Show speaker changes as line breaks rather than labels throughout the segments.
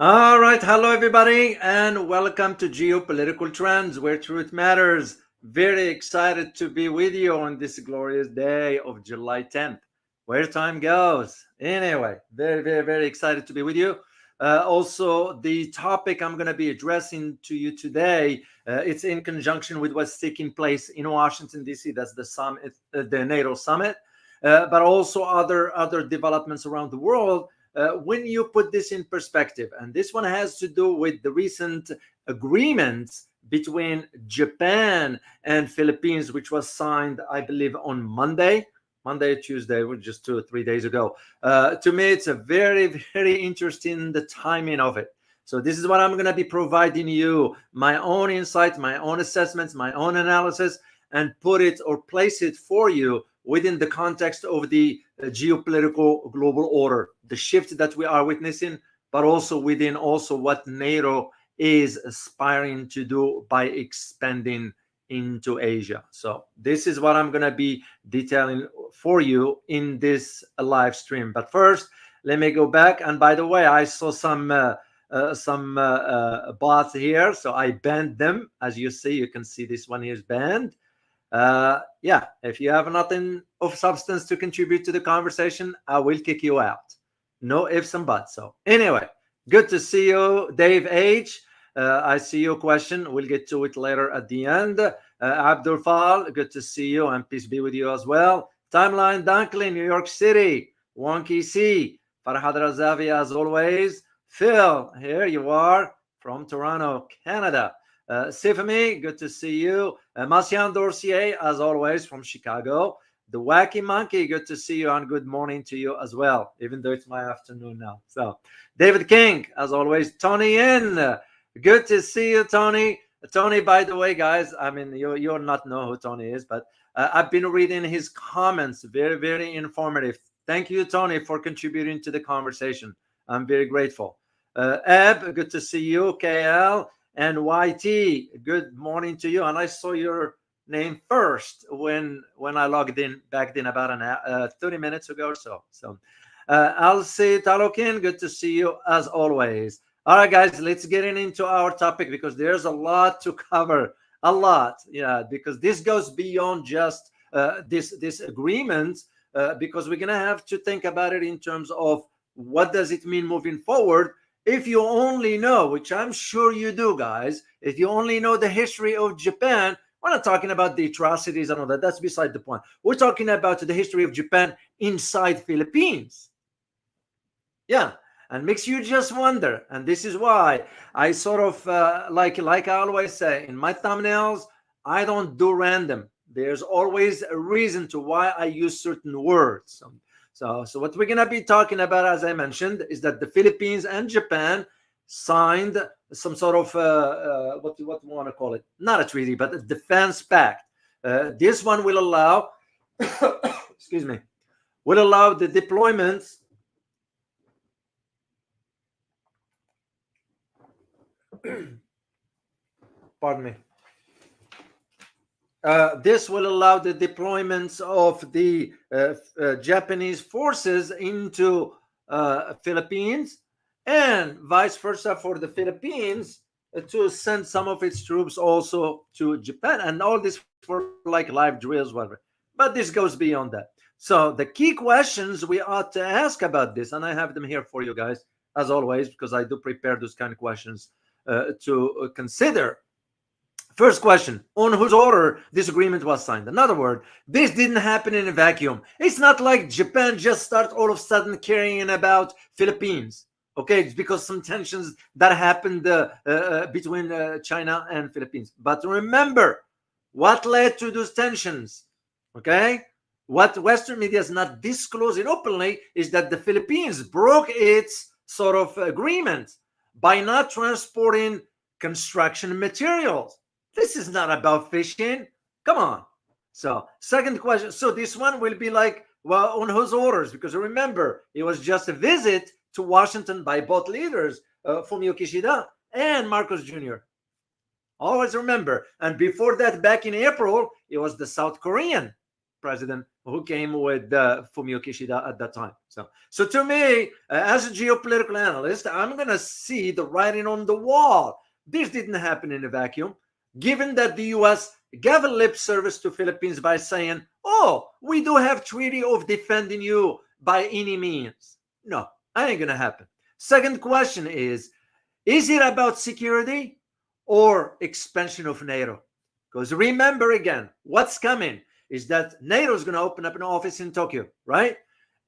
All right, hello everybody, and welcome to Geopolitical Trends, where truth matters. Very excited to be with you on this glorious day of July 10th. Where time goes. Anyway, very excited to be with you. Also, the topic I'm going to be addressing to you today, it's in conjunction with what's taking place in Washington D.C. That's the summit, the NATO summit, but also other developments around the world when you put this in perspective. And this one has to do with the recent agreements between Japan and Philippines, which was signed, I believe, on Monday, Tuesday, just 2 or 3 days ago. To me, it's a very interesting the timing of it. So this is what I'm going to be providing you, my own insights, my own assessments, my own analysis, and put it or place it for you within the context of the geopolitical global order, the shift that we are witnessing, but also within also what NATO is aspiring to do by expanding into Asia. So this is what I'm going to be detailing for you in this live stream. But first, let me go back. And by the way, I saw some bots here, so I banned them. As you see, you can see this one here is banned. Yeah, if you have nothing of substance to contribute to the conversation, I will kick you out. No ifs and buts. So anyway, good to see you, Dave H. I see your question. We'll get to it later at the end. Abdul Fal, good to see you, and peace be with you as well. Timeline Dunkley, New York City. Wonky C. Farhad Razavi, as always. Phil, here you are from Toronto, Canada. Sifami, good to see you. Marcian Dorcier, as always, from Chicago. The Wacky Monkey, good to see you, and good morning to you as well, even though it's my afternoon now. So, David King, as always. Tony in, good to see you, Tony. Tony, by the way, guys, I mean, you'll not know who Tony is, but I've been reading his comments. Very informative. Thank you, Tony, for contributing to the conversation. I'm very grateful. Eb, good to see you. KL and YT, good morning to you. And I saw your name first when I logged in back then about 30 minutes ago or so. So, Alcy Talokin, good to see you as always. All right, guys, let's get into our topic because there's a lot to cover. A lot, yeah, because this goes beyond just this agreement. Because we're gonna have to think about it in terms of what does it mean moving forward. If you only know, which I'm sure you do, guys, if you only know the history of Japan, we're not talking about the atrocities and all that. That's beside the point. We're talking about the history of Japan inside Philippines. Yeah, and makes you just wonder. And this is why I sort of like I always say in my thumbnails, I don't do random. There's always a reason to why I use certain words. So what we're gonna be talking about, as I mentioned, is that the Philippines and Japan signed some sort of what do you want to call it? Not a treaty, but a defense pact. This one will allow, excuse me, will allow the deployments. Pardon me. This will allow the deployments of the Japanese forces into Philippines, and vice versa for the Philippines to send some of its troops also to Japan, and all this for like live drills, whatever. But this goes beyond that. So the key questions we ought to ask about this, and I have them here for you guys, as always, because I do prepare those kind of questions to consider. First question, on whose order this agreement was signed? In other words, this didn't happen in a vacuum. It's not like Japan just started all of a sudden caring about Philippines. Okay, it's because some tensions that happened between China and Philippines. But remember, what led to those tensions? Okay, what Western media is not disclosing openly is that the Philippines broke its sort of agreement by not transporting construction materials. This is not about fishing. Come on. So, second question. So, this one will be like, well, on whose orders? Because remember, it was just a visit to Washington by both leaders, Fumio Kishida and Marcos Jr. Always remember. And before that, back in April, it was the South Korean president, who came with Fumio Kishida at that time. So to me, as a geopolitical analyst, I'm going to see the writing on the wall. This didn't happen in a vacuum. Given that the U.S. gave a lip service to Philippines by saying, oh, we do have treaty of defending you by any means. No, that ain't going to happen. Second question is it about security or expansion of NATO? Because remember again, what's coming is that NATO is going to open up an office in Tokyo, right?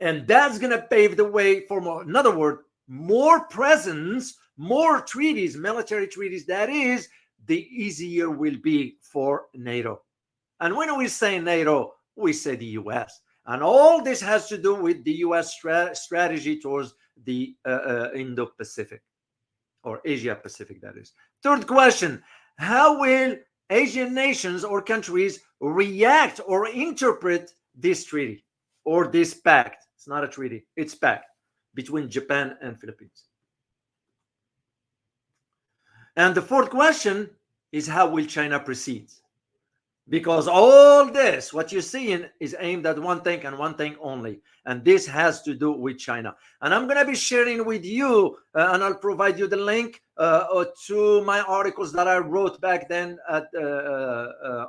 And that's going to pave the way for more, in other words, more presence, more treaties, military treaties, that is, the easier will be for NATO. And when we say NATO, we say the US. And all this has to do with the US strategy towards the Indo-Pacific, or Asia-Pacific, that is. Third question, how will Asian nations or countries react or interpret this treaty or this pact? It's not a treaty, it's pact between Japan and Philippines. And the fourth question is, how will China proceed? Because all this, what you're seeing, is aimed at one thing and one thing only. And this has to do with China. And I'm going to be sharing with you, and I'll provide you the link to my articles that I wrote back then at,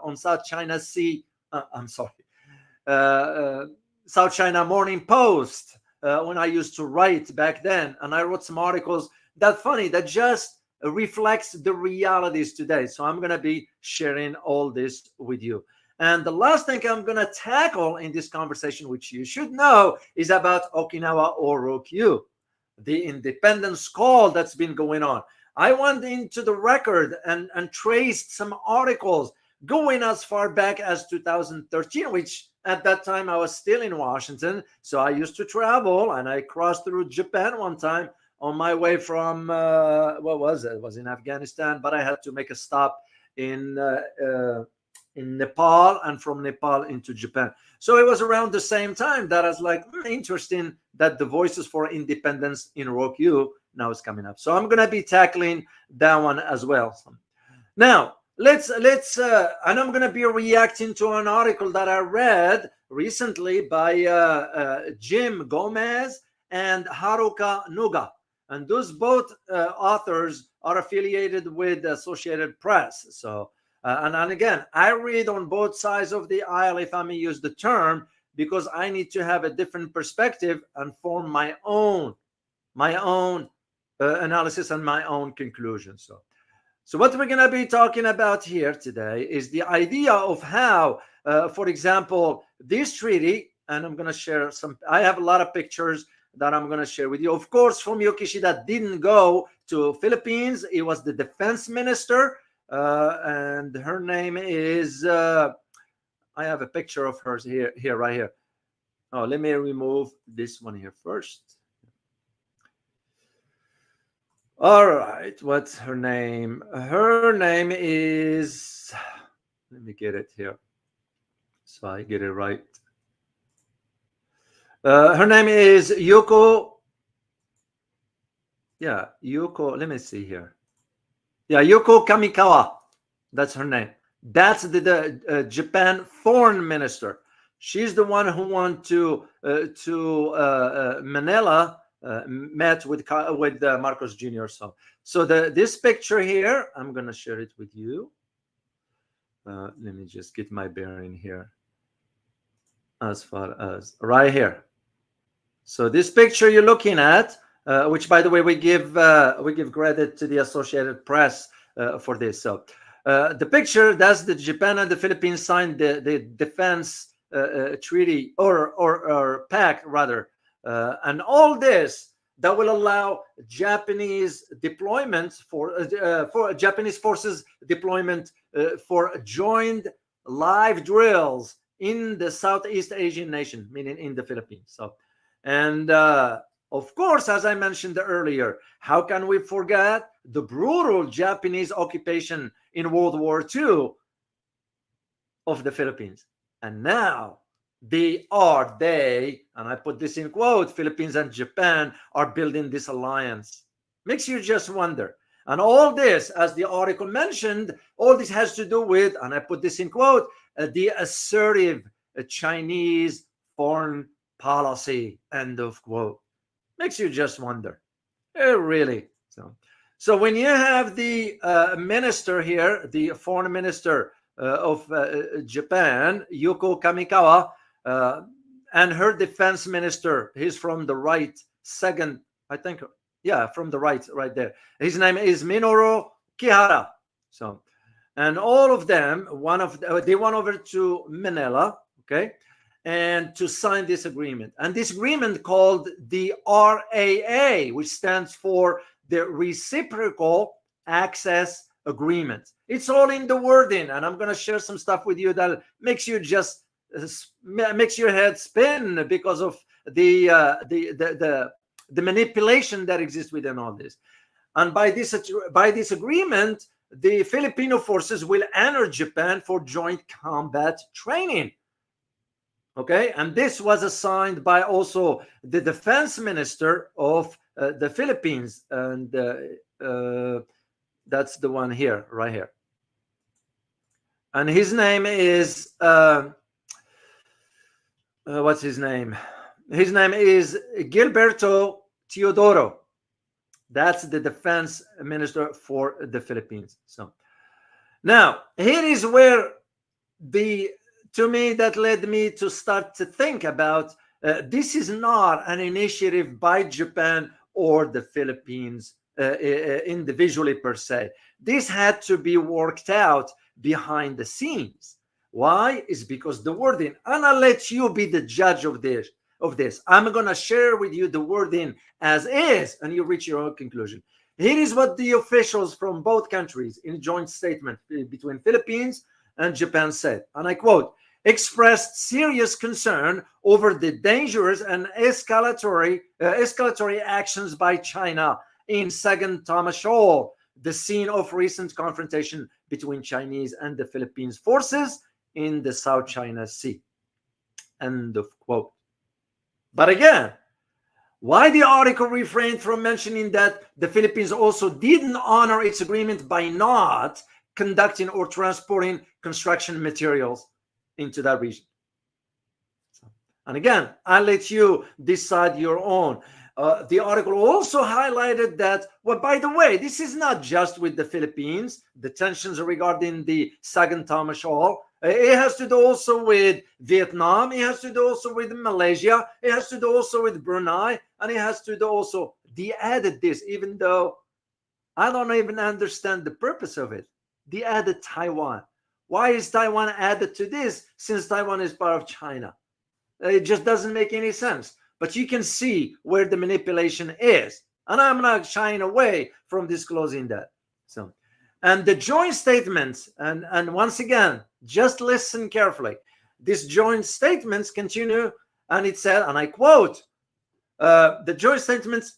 on South China Sea. South China Morning Post, when I used to write back then. And I wrote some articles that just reflects the realities today. So I'm going to be sharing all this with you. And the last thing I'm going to tackle in this conversation, which you should know, is about Okinawa or Ryukyu, the independence call that's been going on. I went into the record and traced some articles going as far back as 2013, which at that time I was still in Washington. So I used to travel, and I crossed through Japan one time on my way from, what was it? It was in Afghanistan, but I had to make a stop in Nepal, and from Nepal into Japan. So it was around the same time that I was like, interesting that the Voices for Independence in Ryukyu now is coming up. So I'm going to be tackling that one as well. Now, let's and I'm going to be reacting to an article that I read recently by Jim Gomez and Haruka Nuga. And those both authors are affiliated with the Associated Press. So, and again, I read on both sides of the aisle, if I may use the term, because I need to have a different perspective and form my own analysis and my own conclusion. So what we're going to be talking about here today is the idea of how, for example, this treaty, and I'm going to share some, I have a lot of pictures that I'm going to share with you. Of course, Fumio Kishida didn't go to Philippines. It was the defense minister, and her name is, I have a picture of hers here, right here. Oh, let me remove this one here first. All right, what's her name? Her name is, let me get it here so I get it right. Her name is Yuko. Yeah, Yuko. Let me see here. Yeah, Yuko Kamikawa. That's her name. That's the Japan foreign minister. She's the one who went to Manila, met with Marcos Jr. So this picture here, I'm gonna share it with you. Let me just get my bearing here. As far as right here. So this picture you're looking at, which by the way we give credit to the Associated Press for this. So the picture, that's the Japan and the Philippines signed the defense treaty or pact rather, and all this that will allow Japanese deployment for Japanese forces deployment for joined live drills in the Southeast Asian nation, meaning in the Philippines. So. And of course, as I mentioned earlier, how can we forget the brutal Japanese occupation in World War II of the Philippines? And now and I put this in quote, Philippines and Japan are building this alliance. Makes you just wonder. And all this, as the article mentioned, all this has to do with, and I put this in quote, the assertive Chinese foreign policy, end of quote. Makes you just wonder. Really. So when you have the minister here, the foreign minister of Japan, Yuko Kamikawa, and her defense minister, he's from the right, second, I think, yeah, from the right there. His name is Minoru Kihara. So, and all of them, they went over to Manila, okay, and to sign this agreement. And this agreement called the RAA, which stands for the Reciprocal Access Agreement. It's all in the wording, and I'm going to share some stuff with you that makes you just makes your head spin because of the manipulation that exists within all this. And by this agreement, the Filipino forces will enter Japan for joint combat training. Okay, and this was assigned by also the defense minister of the Philippines, and that's the one here, right here. And his name is what's his name? His name is Gilberto Teodoro. That's the defense minister for the Philippines. So now here is where to me that led me to start to think about this is not an initiative by Japan or the Philippines individually per se. This had to be worked out behind the scenes. Why? Is because the wording, and I'll let you be the judge of this. I'm going to share with you the wording as is, and you reach your own conclusion. Here is what the officials from both countries in a joint statement between Philippines and Japan said, and I quote, expressed serious concern over the dangerous and escalatory actions by China in Second Thomas Shoal, the scene of recent confrontation between Chinese and the Philippines forces in the South China Sea. End of quote. But again, why the article refrained from mentioning that the Philippines also didn't honor its agreement by not conducting or transporting construction materials into that region? And again, I'll let you decide your own. The article also highlighted that, well, by the way, this is not just with the Philippines, the tensions regarding the Sagantama Shoal. It has to do also with Vietnam. It has to do also with Malaysia. It has to do also with Brunei. And it has to do also, they added this, even though I don't even understand the purpose of it. They added Taiwan. Why is Taiwan added to this since Taiwan is part of China? It just doesn't make any sense. But you can see where the manipulation is. And I'm not shying away from disclosing that. So, and the joint statements, and once again, just listen carefully. These joint statements continue, and it said, and I quote, the joint statements,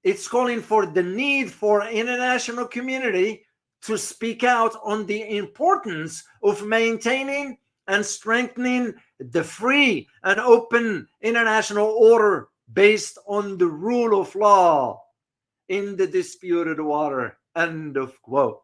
it's calling for the need for international community to speak out on the importance of maintaining and strengthening the free and open international order based on the rule of law in the disputed water. End of quote.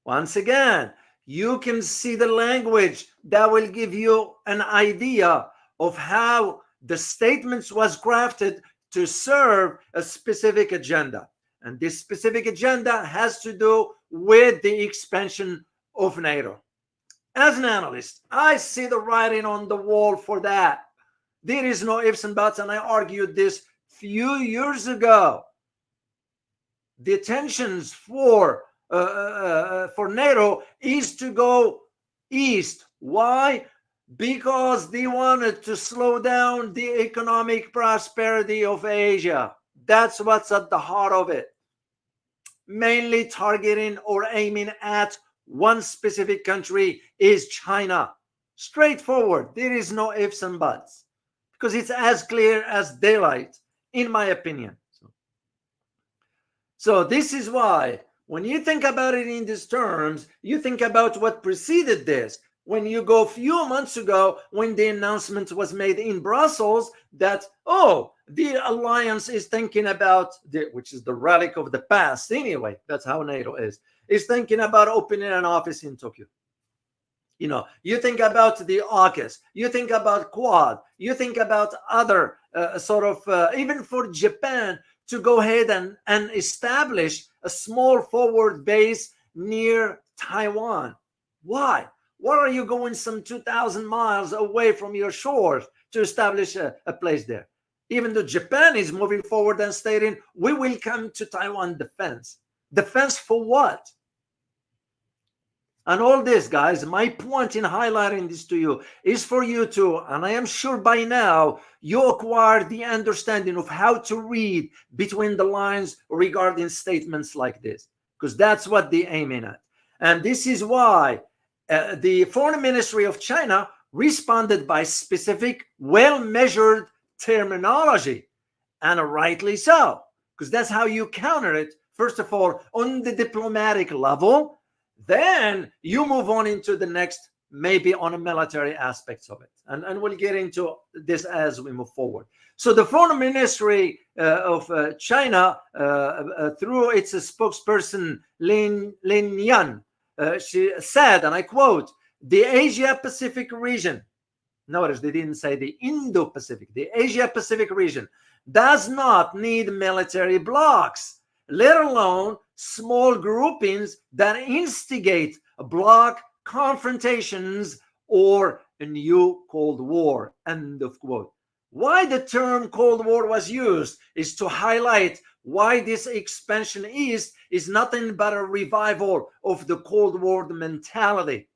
Once again, you can see the language that will give you an idea of how the statements was crafted to serve a specific agenda. And this specific agenda has to do with the expansion of NATO. As an analyst, I see the writing on the wall for that. There is no ifs and buts, and I argued this few years ago. The tensions for NATO is to go east. Why? Because they wanted to slow down the economic prosperity of Asia. That's what's at the heart of it. Mainly targeting or aiming at one specific country is China. Straightforward. There is no ifs and buts, because it's as clear as daylight, in my opinion. So this is why when you think about it in these terms, you think about what preceded this. When you go a few months ago, when the announcement was made in Brussels that, oh, the alliance is thinking about, which is the relic of the past anyway, that's how NATO is thinking about opening an office in Tokyo. You think about the AUKUS, you think about Quad, you think about other even for Japan to go ahead and establish a small forward base near Taiwan. Why? Why are you going some 2,000 miles away from your shores to establish a place there? Even though Japan is moving forward and stating, we will come to Taiwan defense. Defense for what? And all this, guys, my point in highlighting this to you is for you to, and I am sure by now, you acquire the understanding of how to read between the lines regarding statements like this, because that's what they're aiming at. And this is why the Foreign Ministry of China responded by specific, well-measured terminology, and rightly so, because that's how you counter it. First of all, on the diplomatic level, then you move on into the next, maybe on a military aspects of it. And we'll get into this as we move forward. So the Foreign Ministry of China, through its spokesperson, Lin Yan, she said, and I quote, the Asia-Pacific region, notice they didn't say the Indo-Pacific, the Asia-Pacific region does not need military blocs, let alone small groupings that instigate bloc confrontations or a new Cold War, end of quote. Why the term Cold War was used is to highlight why this expansion east is nothing but a revival of the Cold War mentality.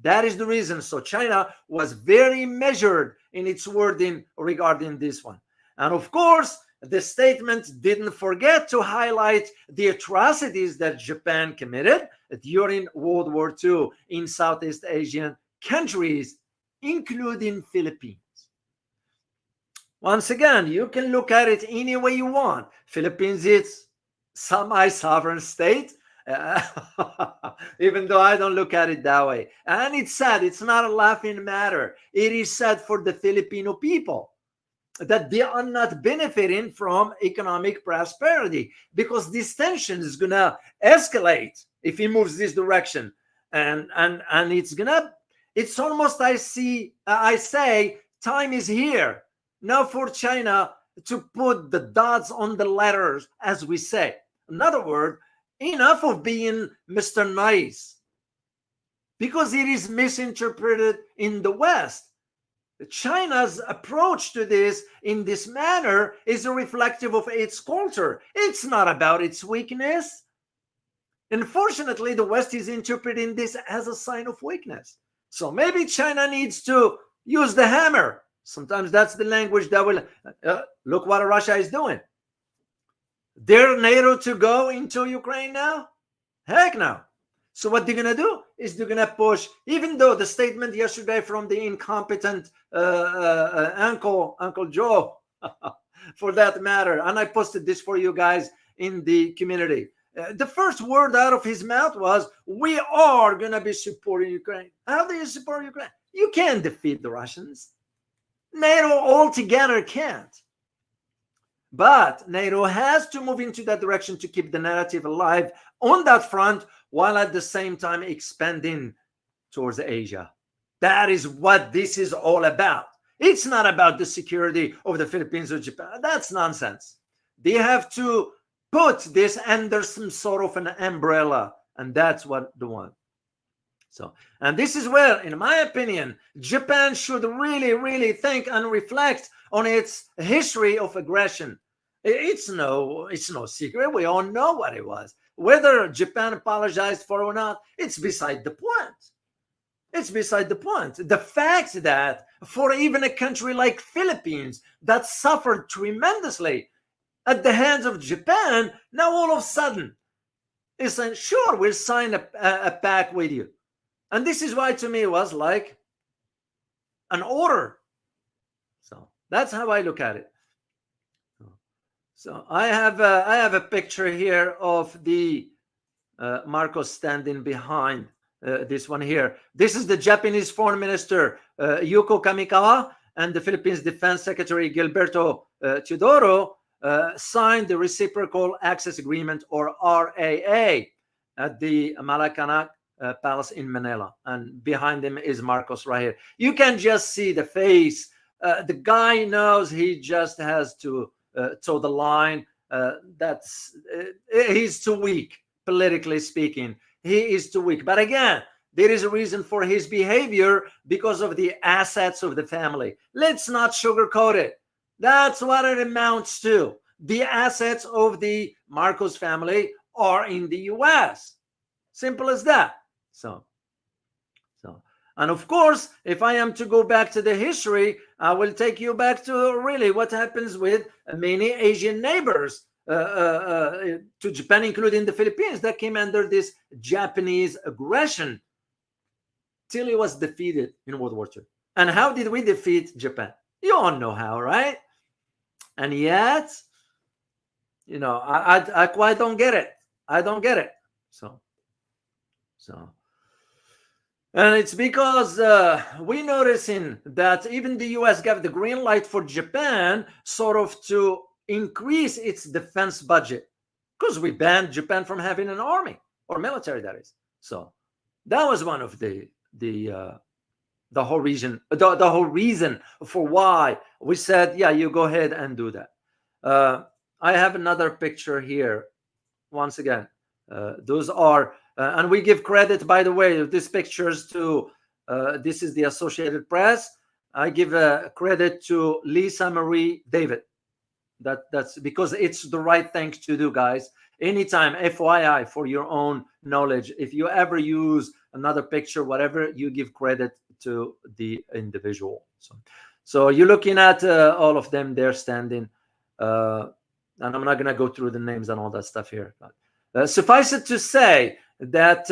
That is the reason. So China was very measured in its wording regarding this one. And of course, the statement didn't forget to highlight the atrocities that Japan committed during World War II in Southeast Asian countries, including Philippines. Once again, you can look at it any way you want. Philippines is semi-sovereign state, even though I don't look at it that way. And it's sad. It's not a laughing matter. It is sad for the Filipino people that they are not benefiting from economic prosperity, because this tension is going to escalate if he moves this direction. And it's almost, I say, time is here now for China to put the dots on the letters, as we say. In other words, enough of being Mr. Nice, because it is misinterpreted in the West. China's approach to this in this manner is reflective of its culture. It's not about its weakness. Unfortunately, the West is interpreting this as a sign of weakness. So maybe China needs to use the hammer. Sometimes that's the language that will, look what Russia is doing. Dare NATO to go into Ukraine now? Heck no. So what they're going to do is they're going to push, even though the statement yesterday from the incompetent Uncle Joe, for that matter, and I posted this for you guys in the community. The first word out of his mouth was, we are going to be supporting Ukraine. How do you support Ukraine? You can't defeat the Russians. NATO altogether can't. But NATO has to move into that direction to keep the narrative alive on that front, while at the same time expanding towards Asia. That is what this is all about. It's not about the security of the Philippines or Japan. That's nonsense. They have to put this under some sort of an umbrella, and that's what they want. So, and this is where, in my opinion, Japan should really, really think and reflect on its history of aggression. It's no secret. We all know what it was. Whether Japan apologized for it or not, it's beside the point. It's beside the point. The fact that for even a country like Philippines that suffered tremendously at the hands of Japan, now all of a sudden is saying, sure, we'll sign a pact with you. And this is why to me it was like an order. So that's how I look at it. So I have a picture here of the Marcos standing behind this one here. This is the Japanese Foreign Minister Yuko Kamikawa and the Philippines Defense Secretary Gilberto Teodoro signed the Reciprocal Access Agreement, or RAA, at the Malacanang palace in Manila, and behind him is Marcos right here. You can just see the face. The guy knows he just has to toe the line. He's too weak, politically speaking. He is too weak. But again, there is a reason for his behavior because of the assets of the family. Let's not sugarcoat it. That's what it amounts to. The assets of the Marcos family are in the US. Simple as that. So, and of course, if I am to go back to the history, I will take you back to really what happens with many Asian neighbors to Japan, including the Philippines, that came under this Japanese aggression till it was defeated in World War II. And how did we defeat Japan? You all know how, right? And yet, I quite don't get it. I don't get it. So, and it's because we're noticing that even the US gave the green light for Japan sort of to increase its defense budget, because we banned Japan from having an army or military, that is. So that was one of the whole reason, the whole reason for why we said, yeah, you go ahead and do that. I have another picture here. Once again, those are, and we give credit, by the way, these pictures to, this is the Associated Press. I give credit to Lisa Marie David. That's because it's the right thing to do, guys. Anytime, FYI, for your own knowledge, if you ever use another picture, whatever, you give credit to the individual. So you're looking at all of them there standing, and I'm not going to go through the names and all that stuff here. But suffice it to say that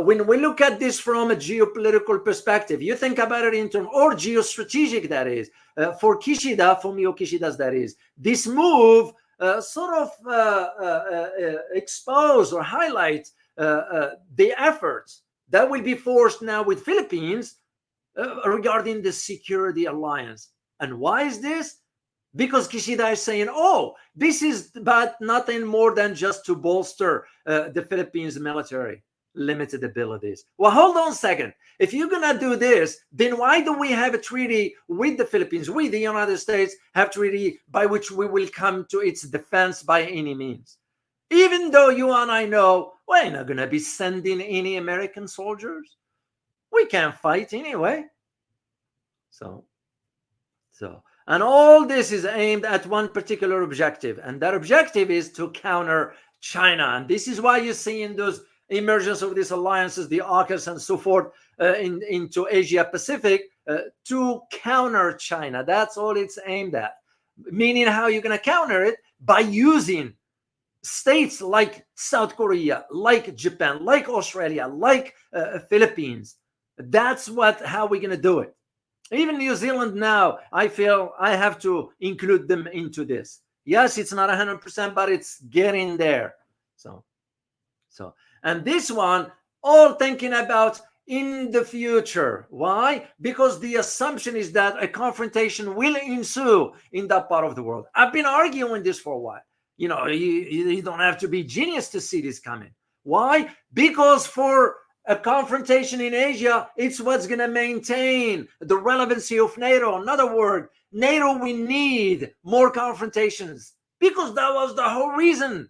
when we look at this from a geopolitical perspective, you think about it in terms, or geostrategic, that is, for Kishida, Fumio Kishida's, that is, this move sort of expose or highlight the efforts that will be forced now with Philippines regarding the security alliance. And why is this? Because Kishida is saying, oh, this is but nothing more than just to bolster the Philippines military limited abilities. Well, hold on a second. If you're going to do this, then why do we have a treaty with the Philippines? We, the United States, have a treaty by which we will come to its defense by any means. Even though you and I know we're not going to be sending any American soldiers. We can't fight anyway. So. And all this is aimed at one particular objective, and that objective is to counter China. And this is why you're seeing those emergence of these alliances, the AUKUS and so forth, into Asia Pacific, to counter China. That's all it's aimed at. Meaning, how you're going to counter it? By using states like South Korea, like Japan, like Australia, like Philippines. That's how we're going to do it. Even New Zealand now, I feel I have to include them into this. Yes, it's not 100%, but it's getting there. So, and this one, all thinking about in the future. Why? Because the assumption is that a confrontation will ensue in that part of the world. I've been arguing this for a while. You don't have to be genius to see this coming. Why? Because for a confrontation in Asia, it's what's going to maintain the relevancy of NATO. In other words, NATO, we need more confrontations, because that was the whole reason,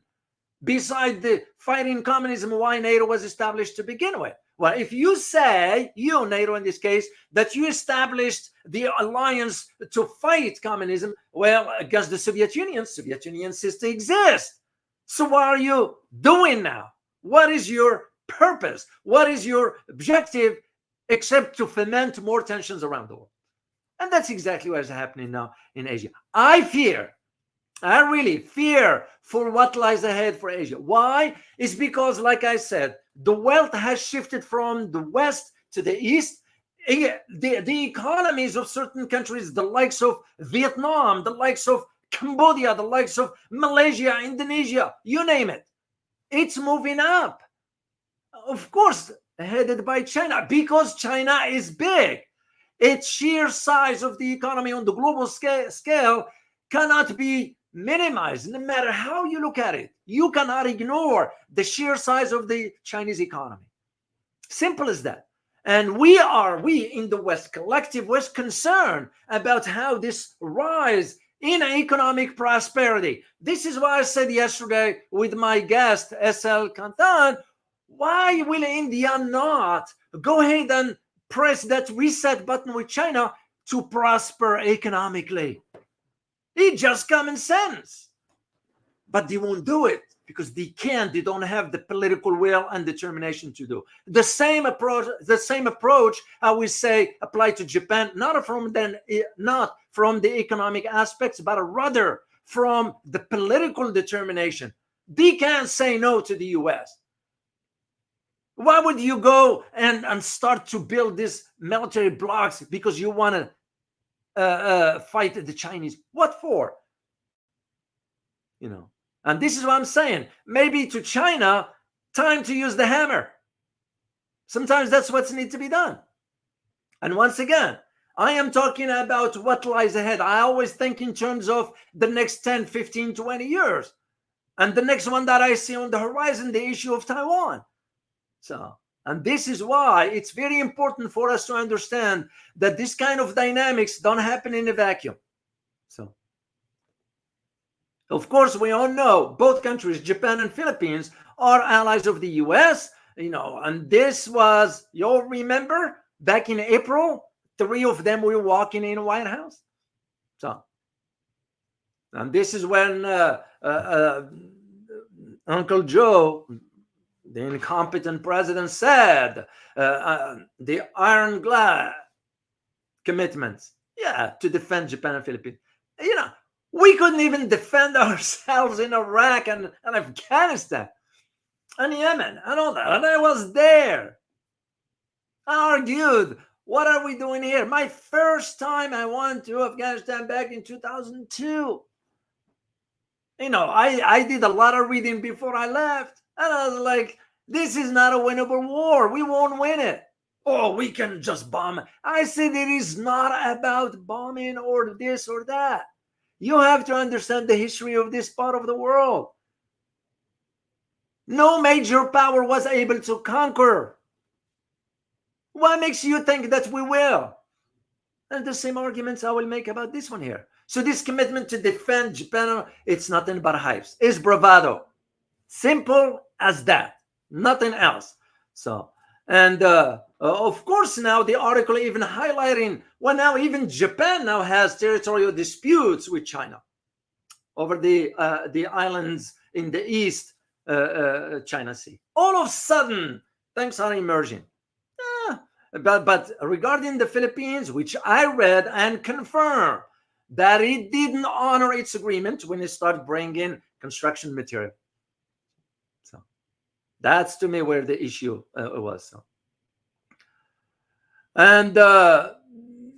beside the fighting communism, why NATO was established to begin with. Well, if you say, NATO in this case, that you established the alliance to fight communism, well, against the Soviet Union ceased to exist. So what are you doing now? What is your purpose? What is your objective, except to foment more tensions around the world? And that's exactly what is happening now in Asia. I really fear for what lies ahead for Asia. Why? It's because, like I said, the wealth has shifted from the west to the east. The economies of certain countries, the likes of Vietnam, the likes of Cambodia, the likes of Malaysia, Indonesia, you name it, it's moving up. Of course, headed by China, because China is big. Its sheer size of the economy on the global scale cannot be minimized, no matter how you look at it. You cannot ignore the sheer size of the Chinese economy. Simple as that. And we in the West, collective West, concerned about how this rise in economic prosperity. This is why I said yesterday with my guest, S.L. Kantan, why will India not go ahead and press that reset button with China to prosper economically? It's just common sense. But they won't do it because they can't. They don't have the political will and determination to do. The same approach, I would say, apply to Japan, not from the economic aspects, but rather from the political determination. They can't say no to the US. Why would you go and start to build these military blocks because you want to fight the Chinese? What for? And this is what I'm saying. Maybe to China, time to use the hammer. Sometimes that's what needs to be done. And once again, I am talking about what lies ahead. I always think in terms of the next 10, 15, 20 years. And the next one that I see on the horizon, the issue of Taiwan. And this is why it's very important for us to understand that this kind of dynamics don't happen in a vacuum. Of course, we all know both countries, Japan and Philippines, are allies of the US, and this was, you'll remember, back in April, 3 of them were walking in the White House. And this is when Uncle Joe, the incompetent president, said the ironclad commitments, to defend Japan and Philippines. We couldn't even defend ourselves in Iraq and Afghanistan and Yemen and all that. And I was there. I argued, what are we doing here? My first time I went to Afghanistan back in 2002. I did a lot of reading before I left. And I was like, this is not a winnable war. We won't win it. Oh, we can just bomb. I said it is not about bombing or this or that. You have to understand the history of this part of the world. No major power was able to conquer. What makes you think that we will? And the same arguments I will make about this one here. So this commitment to defend Japan, it's nothing but hypes. It's bravado. Simple as that. Nothing else. And of course, now the article even highlighting, well, now even Japan now has territorial disputes with China over the islands in the East China Sea. All of a sudden, things are emerging. But regarding the Philippines, which I read and confirmed that it didn't honor its agreement when it started bringing construction material. That's to me where the issue was. And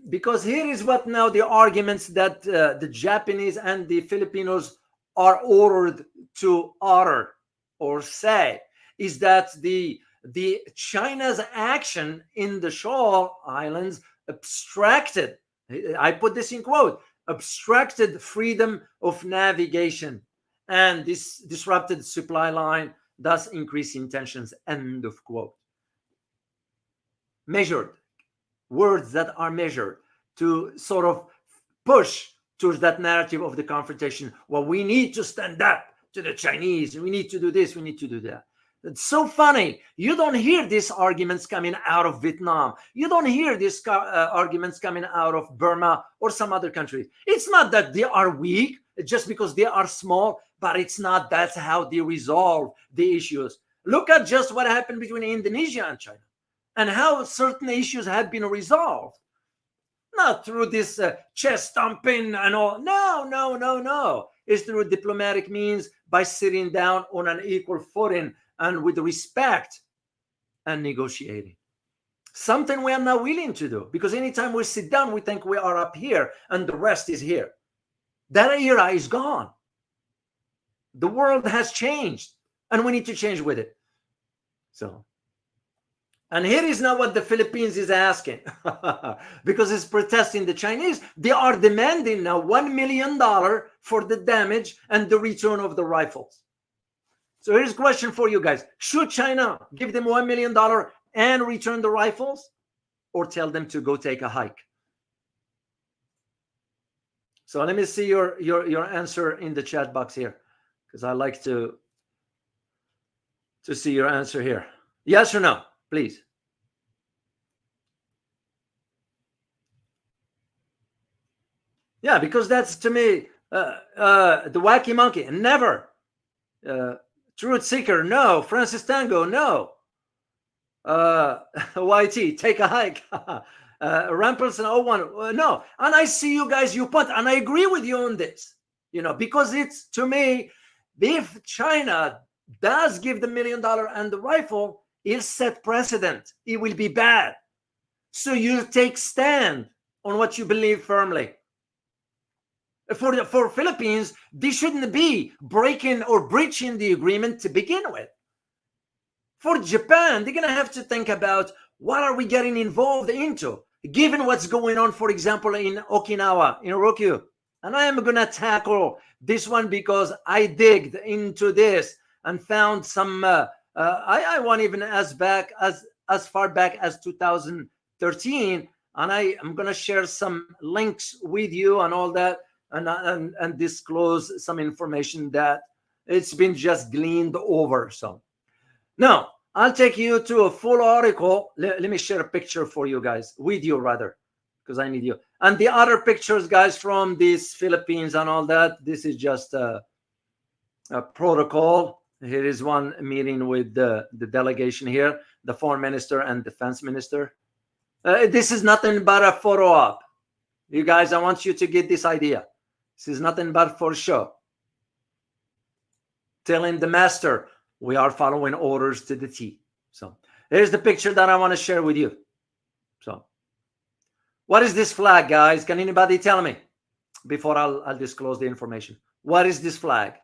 because here is what now the arguments that the Japanese and the Filipinos are ordered to utter or say is that the China's action in the Shoal Islands obstructed, I put this in quote, obstructed freedom of navigation and this disrupted supply line, thus increasing tensions, end of quote. Measured, words that are measured to sort of push towards that narrative of the confrontation. Well, we need to stand up to the Chinese. We need to do this. We need to do that. It's so funny. You don't hear these arguments coming out of Vietnam. You don't hear these arguments coming out of Burma or some other country. It's not that they are weak just because they are small, but it's not that's how they resolve the issues. Look at just what happened between Indonesia and China and how certain issues have been resolved. Not through this chest thumping and all. No. It's through diplomatic means by sitting down on an equal footing and with respect and negotiating. Something we are not willing to do because anytime we sit down, we think we are up here and the rest is here. That era is gone. The world has changed and we need to change with it. And here is now what the Philippines is asking because it's protesting the Chinese. They are demanding now $1 million for the damage and the return of the rifles. So here's a question for you guys. Should China give them $1 million and return the rifles, or tell them to go take a hike? So let me see your answer in the chat box here, because I like to see your answer here. Yes or no, please. Yeah, because that's, to me, the wacky monkey. Never. Truth seeker, no. Francis Tango, no. YT, take a hike. Ramples and 01, no. And I see you guys, you point, and I agree with you on this, because it's, to me, if China does give the $1 million and the rifle, it'll set precedent. It will be bad. So you take stand on what you believe firmly. For Philippines, they shouldn't be breaking or breaching the agreement to begin with. For Japan, they're going to have to think about, what are we getting involved into, given what's going on, for example, in Okinawa, in Ryukyu. And I am going to tackle this one because I digged into this and found some, I went even as far back as 2013. And I am going to share some links with you and all that, and disclose some information that it's been just gleaned over. So now I'll take you to a full article. Let me share a picture for you guys, with you rather, because I need you. And the other pictures, guys, from these Philippines and all that, this is just a protocol. Here is one meeting with the delegation here, the foreign minister and defense minister. This is nothing but a photo op. You guys, I want you to get this idea. This is nothing but for show. Telling the master, we are following orders to the T. So here's the picture that I want to share with you. So what is this flag, guys? Can anybody tell me before I'll disclose the information? What is this flag?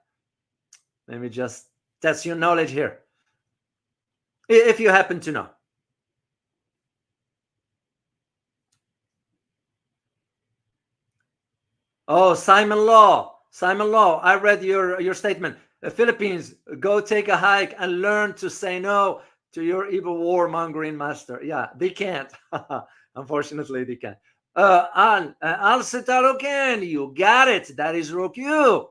Let me just test your knowledge here, if you happen to know. Oh, Simon Law, I read your statement. The Philippines, go take a hike and learn to say no to your evil warmongering master. Yeah, they can't. Unfortunately, they can't. Al-Sitaro can. You got it. That is Ryukyu.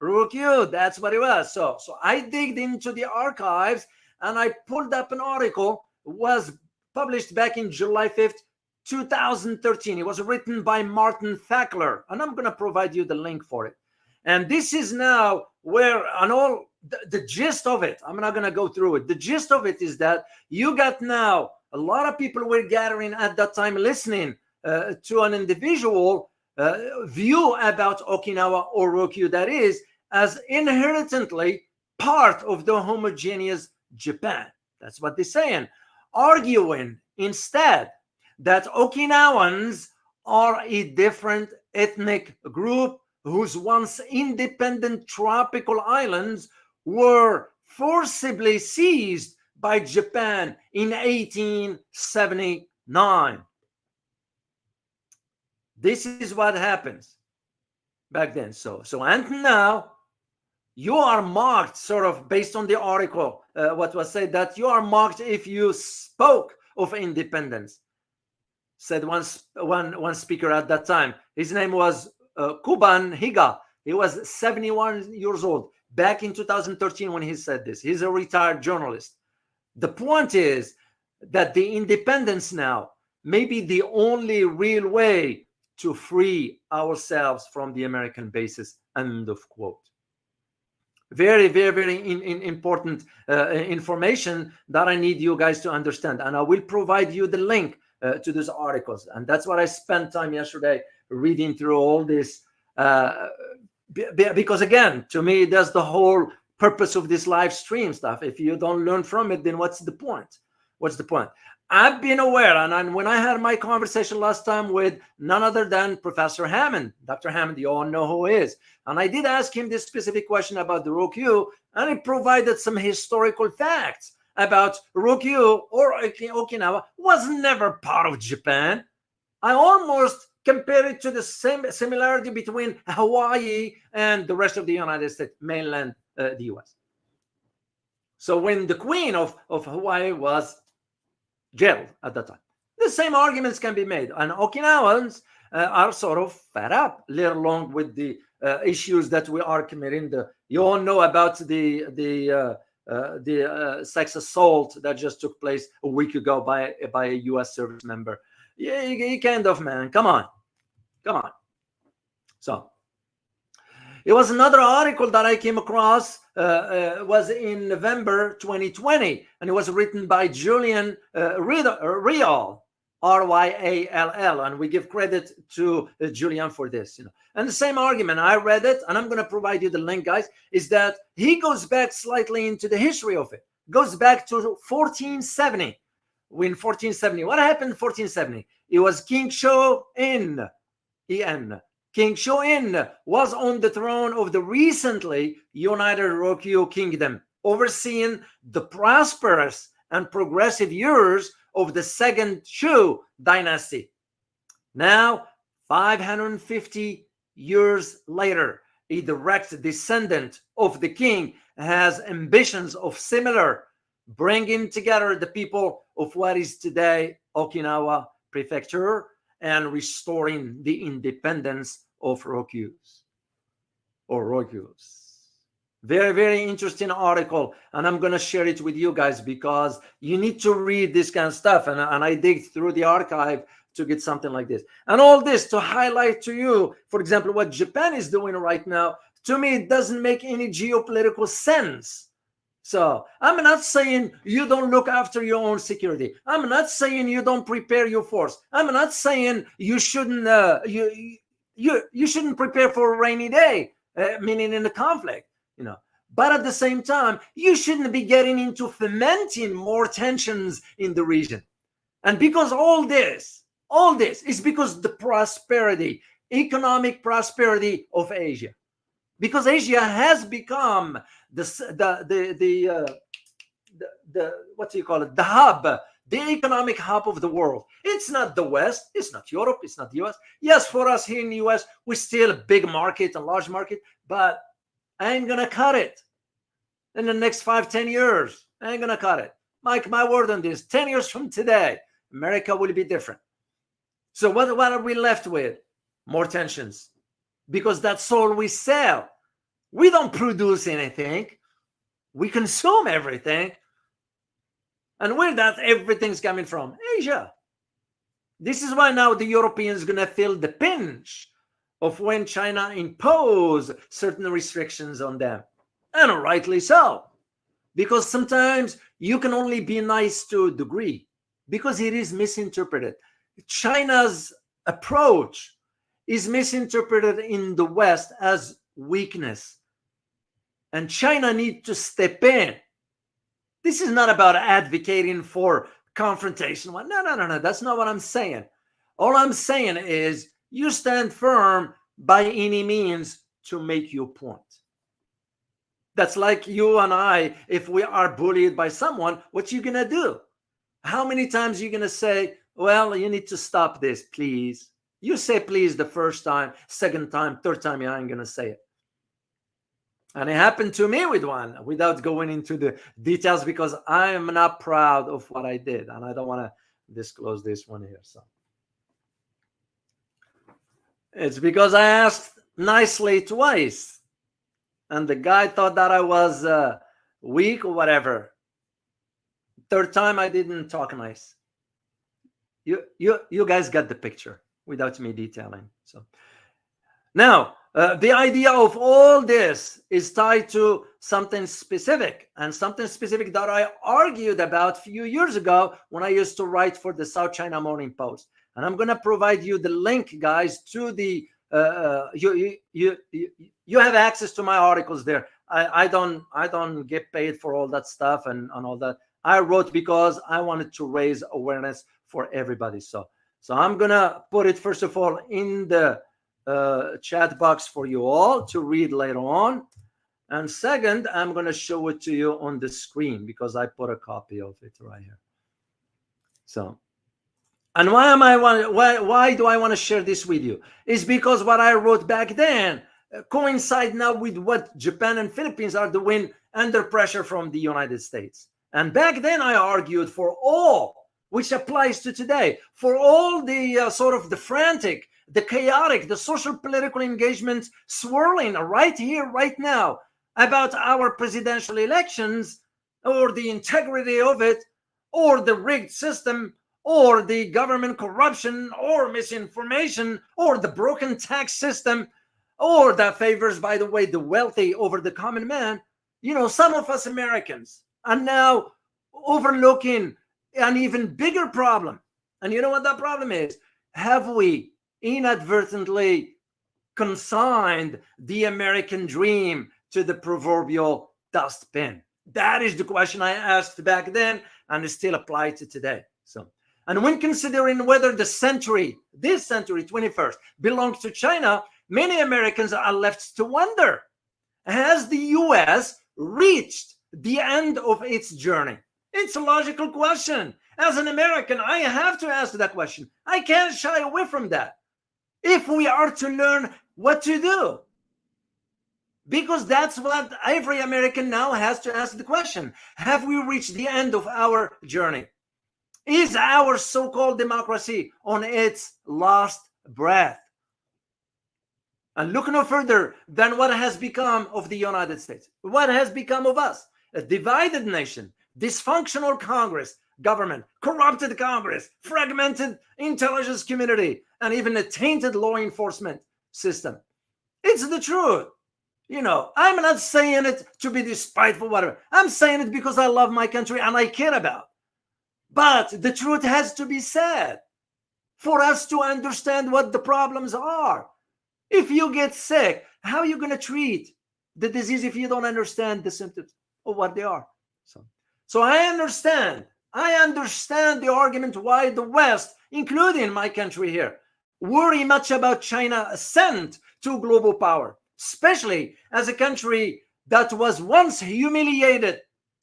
Ryukyu, that's what it was. So I digged into the archives and I pulled up an article. It was published back in July 5th, 2013. It was written by Martin Thackler, and I'm going to provide you the link for it. And this is now where, and all the gist of it, I'm not going to go through it. The gist of it is that you got now, a lot of people were gathering at that time, listening to an individual view about Okinawa or Ryukyu, that is, as inherently part of the homogeneous Japan. That's what they're saying. Arguing instead that Okinawans are a different ethnic group whose once independent tropical islands were forcibly seized by Japan in 1879. This is what happens back then. So and now you are marked, sort of based on the article, what was said, that you are marked if you spoke of independence. Said one speaker at that time. His name was Kuban Higa. He was 71 years old back in 2013 when he said this. He's a retired journalist. The point is that the independence now may be the only real way to free ourselves from the American bases. End of quote. Very, very, very important information that I need you guys to understand. And I will provide you the link to those articles. And that's what I spent time yesterday reading through all this. Because again, to me, that's the whole purpose of this live stream stuff. If you don't learn from it, then what's the point? What's the point? I've been aware, and when I had my conversation last time with none other than Professor Hammond, Dr. Hammond, you all know who he is. And I did ask him this specific question about the Ryukyu, and he provided some historical facts about Ryukyu or Okinawa was never part of Japan. I almost compare it to the same similarity between Hawaii and the rest of the United States, the US. So when the queen of Hawaii was jailed at that time. The same arguments can be made, and Okinawans are sort of fed up, let alone with the issues that we are committing. You all know about the sex assault that just took place a week ago by a U.S. service member. Yeah, you kind of, man, come on. So it was another article that I came across, was in November 2020, and it was written by Julian Rial, R-Y-A-L-L, and we give credit to Julian for this. And the same argument, I read it, and I'm going to provide you the link, guys, is that he goes back slightly into the history of it. Goes back to 1470. In 1470, what happened in 1470? It was King Shou-in, E-N. King Shou-in was on the throne of the recently united Ryukyu kingdom, overseeing the prosperous and progressive years of the second Shu dynasty. Now, 550 years later, a direct descendant of the king has ambitions of similar, bringing together the people of what is today Okinawa Prefecture and restoring the independence of Ryukyus. Very, very interesting article, and I'm going to share it with you guys because you need to read this kind of stuff, and I dig through the archive to get something like this. And all this to highlight to you, for example, what Japan is doing right now. To me, it doesn't make any geopolitical sense. So I'm not saying you don't look after your own security. I'm not saying you don't prepare your force. I'm not saying you shouldn't you shouldn't prepare for a rainy day, meaning in the conflict, But at the same time, you shouldn't be getting into fomenting more tensions in the region. And because all this is because the prosperity, economic prosperity of Asia. Because Asia has become the what do you call it? The hub, the economic hub of the world. It's not the West. It's not Europe. It's not the US. Yes, for us here in the US, we're still a big market, a large market, but I ain't gonna cut it in the next 5-10 years. I ain't gonna cut it. Mike, my word on this. 10 years from today, America will be different. So what are we left with? More tensions. Because that's all we sell. We don't produce anything. We consume everything. And where that everything's coming from? Asia. This is why now the Europeans are going to feel the pinch of when China impose certain restrictions on them. And rightly so. Because sometimes you can only be nice to a degree. Because it is misinterpreted. China's approach is misinterpreted in the West as weakness. And China needs to step in. This is not about advocating for confrontation. No. That's not what I'm saying. All I'm saying is you stand firm by any means to make your point. That's like you and I, if we are bullied by someone, what you going to do? How many times are you going to say, well, you need to stop this, please? You say please the first time, second time, third time, you ain't going to say it. And it happened to me with one, without going into the details, because I am not proud of what I did. And I don't want to disclose this one here. So it's because I asked nicely twice. And the guy thought that I was weak or whatever. Third time, I didn't talk nice. You guys got the picture without me detailing. So now, the idea of all this is tied to something specific, and something specific that I argued about a few years ago when I used to write for the South China Morning Post. And I'm going to provide you the link, guys, to the you have access to my articles there. I don't get paid for all that stuff and all that. I wrote because I wanted to raise awareness for everybody. So I'm gonna put it first of all in the chat box for you all to read later on, and second, I'm going to show it to you on the screen because I put a copy of it right here. So, and why do I want to share this with you? It's because what I wrote back then coincide now with what Japan and Philippines are doing under pressure from the United States. And back then I argued for all which applies to today. For all the sort of the frantic, the chaotic, the social political engagement swirling right here, right now about our presidential elections, or the integrity of it, or the rigged system, or the government corruption, or misinformation, or the broken tax system, or that favors, by the way, the wealthy over the common man. Some of us Americans are now overlooking an even bigger problem. And you know what that problem is? Have we inadvertently consigned the American dream to the proverbial dustbin? That is the question I asked back then, and it still applies to today. And when considering whether this century, 21st, belongs to China, many Americans are left to wonder, has the US reached the end of its journey? It's a logical question. As an American, I have to ask that question. I can't shy away from that if we are to learn what to do. Because that's what every American now has to ask the question. Have we reached the end of our journey? Is our so-called democracy on its last breath? And look no further than what has become of the United States. What has become of us? A divided nation, dysfunctional Congress, government, corrupted Congress, fragmented intelligence community, and even a tainted law enforcement system. It's the truth. I'm not saying it to be despiteful, whatever. I'm saying it because I love my country and I care about. But the truth has to be said for us to understand what the problems are. If you get sick, how are you going to treat the disease if you don't understand the symptoms or what they are? So I understand the argument why the West, including my country here, worry much about China's ascent to global power, especially as a country that was once humiliated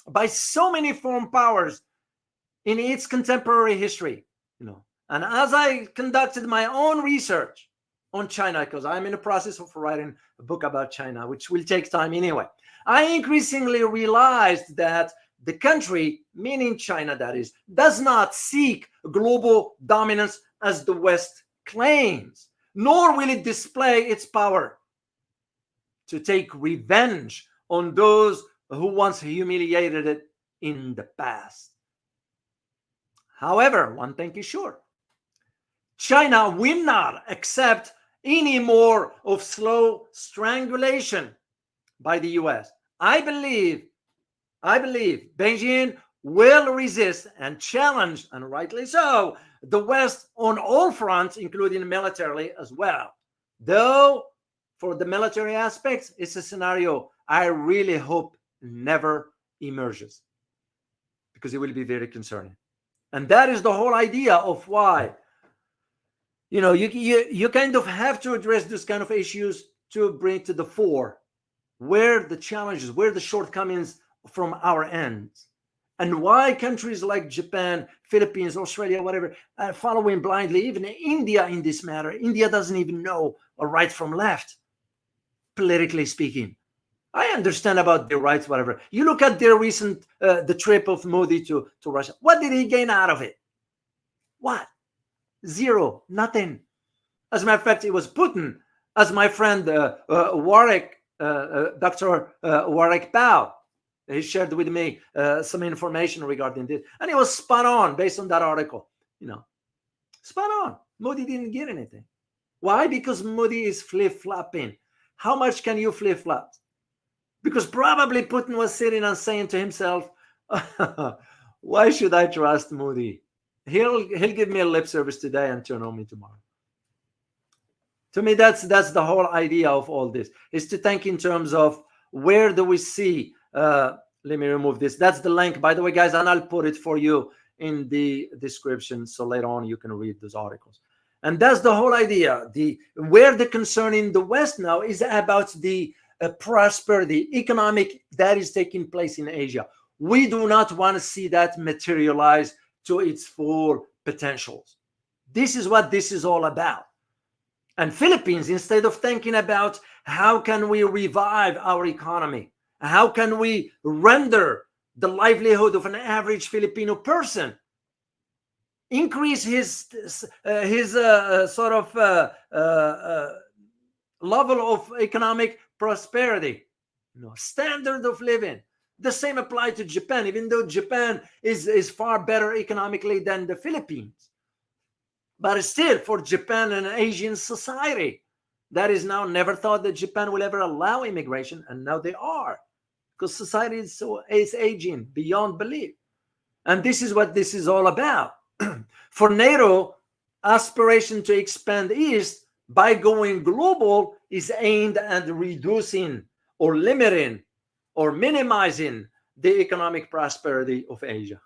by so many foreign powers in its contemporary history. And as I conducted my own research on China, because I'm in the process of writing a book about China, which will take time anyway, I increasingly realized that the country, meaning China that is, does not seek global dominance as the West claims, nor will it display its power to take revenge on those who once humiliated it in the past. However, one thing is sure, China will not accept any more of slow strangulation by the US. I believe Beijing will resist and challenge, and rightly so, the West on all fronts, including militarily as well. Though for the military aspects, it's a scenario I really hope never emerges, because it will be very concerning. And that is the whole idea of why, you kind of have to address this kind of issues to bring to the fore where the challenges, where the shortcomings from our end, and why countries like Japan, Philippines, Australia, whatever, are following blindly, even India in this matter. India doesn't even know a right from left, politically speaking. I understand about their rights, whatever. You look at their recent, the trip of Modi to Russia. What did he gain out of it? What? Zero, nothing. As a matter of fact, it was Putin, as my friend Warwick, Dr. Warwick Bao, he shared with me some information regarding this. And it was spot on based on that article. Spot on. Modi didn't get anything. Why? Because Modi is flip-flopping. How much can you flip-flop? Because probably Putin was sitting and saying to himself, why should I trust Modi? He'll give me a lip service today and turn on me tomorrow. To me, that's the whole idea of all this, is to think in terms of where do we see, let me remove this. That's the link, by the way, guys, and I'll put it for you in the description, so later on you can read those articles. And that's the whole idea. Where the concern in the West now is about the prosperity, economic, that is taking place in Asia. We do not want to see that materialize to its full potentials. This is what this is all about. And Philippines, instead of thinking about how can we revive our economy, how can we render the livelihood of an average Filipino person increase his sort of level of economic prosperity, standard of living. The same applies to Japan, even though Japan is far better economically than the Philippines. But still, for Japan and Asian society, that is now never thought that Japan will ever allow immigration, and now they are, because society is aging beyond belief. And this is what this is all about. For NATO, aspiration to expand east by going global is aimed at reducing or limiting or minimizing the economic prosperity of Asia.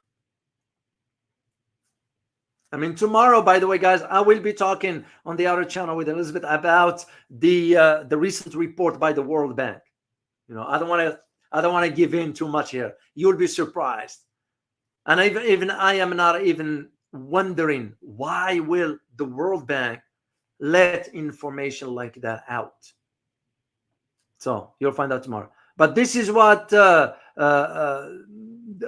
I mean, tomorrow, by the way, guys, I will be talking on the other channel with Elizabeth about the recent report by the World Bank. I don't want to give in too much here. You'll be surprised. And even I am not even wondering, why will the World Bank let information like that out? So you'll find out tomorrow. But this is what the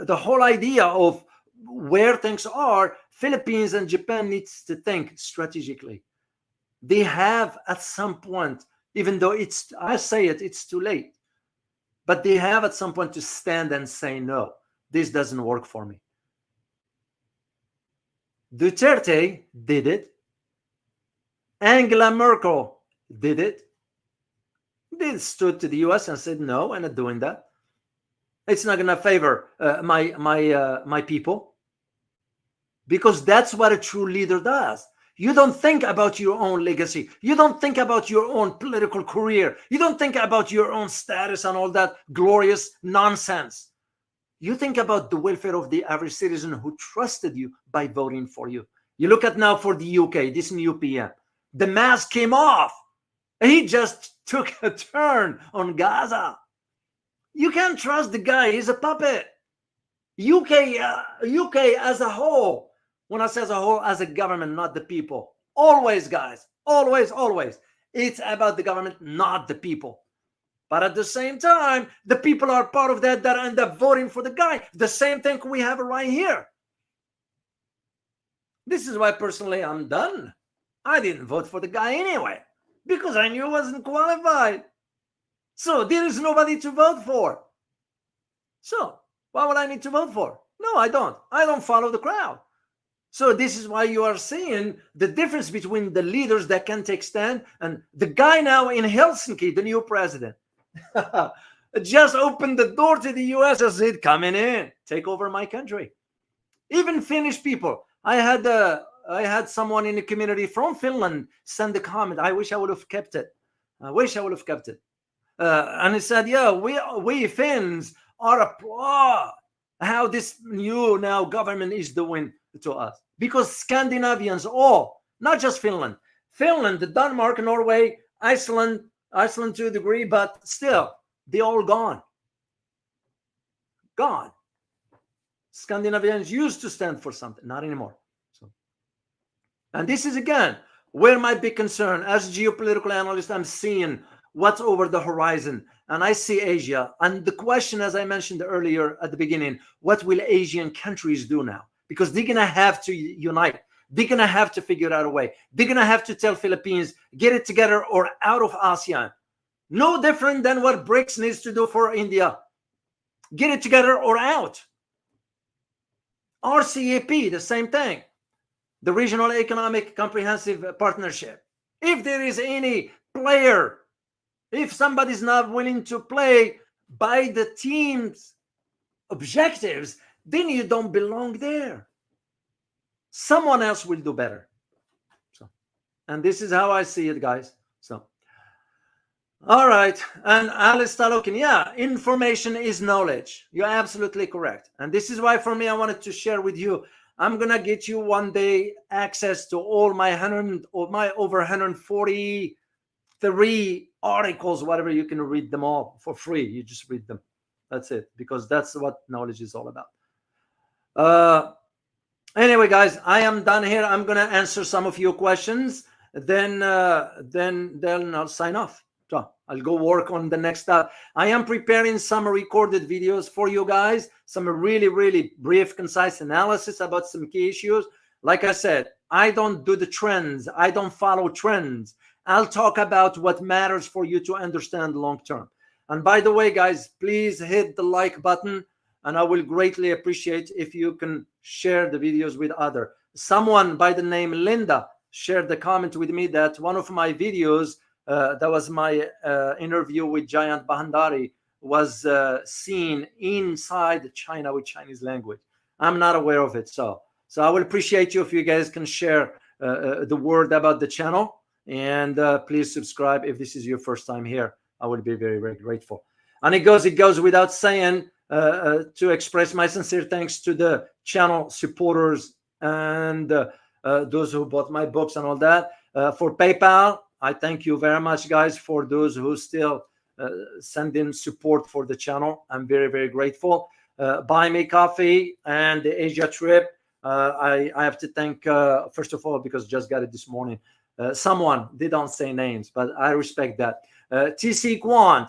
whole idea of where things are. Philippines and Japan needs to think strategically. They have at some point, even though it's too late, but they have at some point to stand and say, no, this doesn't work for me. Duterte did it. Angela Merkel did it. They stood to the US and said, no, I'm not doing that. It's not going to favor my people. Because that's what a true leader does. You don't think about your own legacy. You don't think about your own political career. You don't think about your own status and all that glorious nonsense. You think about the welfare of the average citizen who trusted you by voting for you. You look at now for the UK, this new PM. The mask came off. He just took a turn on Gaza. You can't trust the guy. He's a puppet. UK as a whole. When I say as a whole, as a government, not the people. Always, guys. Always, always. It's about the government, not the people. But at the same time, the people are part of that end up voting for the guy. The same thing we have right here. This is why personally I'm done. I didn't vote for the guy anyway, because I knew I wasn't qualified. So there is nobody to vote for. So why would I need to vote for? No, I don't. I don't follow the crowd. So this is why you are seeing the difference between the leaders that can take stand and the guy now in Helsinki, the new president, just opened the door to the US and said, coming in, take over my country. Even Finnish people. I had someone in the community from Finland send a comment. I wish I would have kept it. And he said, yeah, we Finns are applaud how this new now government is doing to us. Because Scandinavians, all, not just Finland, Denmark, Norway, Iceland to a degree, but still, they all gone. Scandinavians used to stand for something, not anymore. So, and this is again where my big concern as a geopolitical analyst. I'm seeing what's over the horizon, and I see Asia. And the question, as I mentioned earlier at the beginning, what will Asian countries do now? Because they're gonna have to unite. They're gonna have to figure out a way. They're gonna have to tell Philippines, get it together or out of ASEAN. No different than what BRICS needs to do for India. Get it together or out. RCEP, the same thing. The Regional Economic Comprehensive Partnership. If there is any player, if somebody's not willing to play by the team's objectives, then you don't belong there. Someone else will do better. So, and this is how I see it, guys. So, all right. And Alice Talokin, yeah, information is knowledge. You're absolutely correct. And this is why, for me, I wanted to share with you. I'm gonna get you one day access to all my over 143 articles, whatever. You can read them all for free. You just read them. That's it, because that's what knowledge is all about. Anyway, guys, I am done here. I'm gonna answer some of your questions. Then I'll sign off. So I'll go work on the next stuff. I am preparing some recorded videos for you guys. Some really, really brief, concise analysis about some key issues. Like I said, I don't do the trends. I don't follow trends. I'll talk about what matters for you to understand long term. And by the way, guys, please hit the like button, and I will greatly appreciate if you can share the videos with others. Someone by the name Linda shared the comment with me that one of my videos, that was my interview with Jayant Bahandari, was seen inside China with Chinese language. I'm not aware of it, so I will appreciate you if you guys can share the word about the channel, and please subscribe if this is your first time here. I will be very, very grateful. And it goes without saying to express my sincere thanks to the channel supporters and those who bought my books and all that. For PayPal, I thank you very much, guys. For those who still send in support for the channel, I'm very, very grateful. Buy me coffee and the Asia trip. I have to thank, first of all, because just got it this morning. Someone, they don't say names, but I respect that. TC Kwan,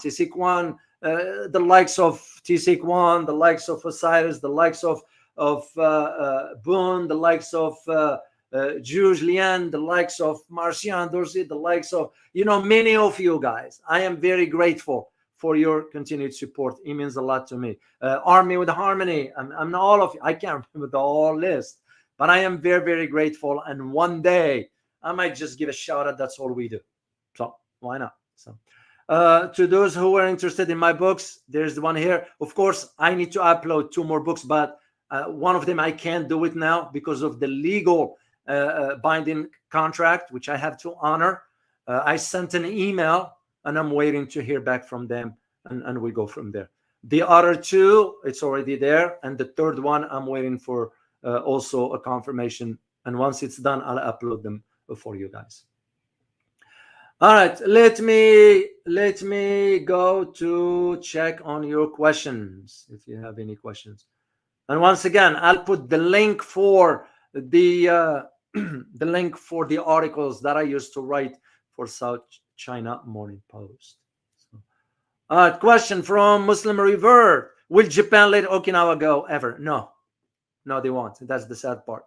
the likes of TC Kwan, the likes of Osiris, the likes of Boone, the likes of Jules Lian, the likes of Marcian Dorsey, the likes of, many of you guys. I am very grateful for your continued support. It means a lot to me. Army with Harmony, I'm not all of you. I can't remember the whole list, but I am very, very grateful. And one day I might just give a shout out. That's all we do. So why not? So to those who are interested in my books, there's the one here. Of course, I need to upload 2 more books, but one of them I can't do it now because of the legal binding contract, which I have to honor. I sent an email and I'm waiting to hear back from them, and we go from there. The other 2, it's already there. And the third one, I'm waiting for also a confirmation. And once it's done, I'll upload them for you guys. All right, let me go to check on your questions, if you have any questions. And once again, I'll put the link for the the link for the articles that I used to write for South China Morning Post. So, question from Muslim Revert: will Japan let Okinawa go ever? No, they won't. That's the sad part.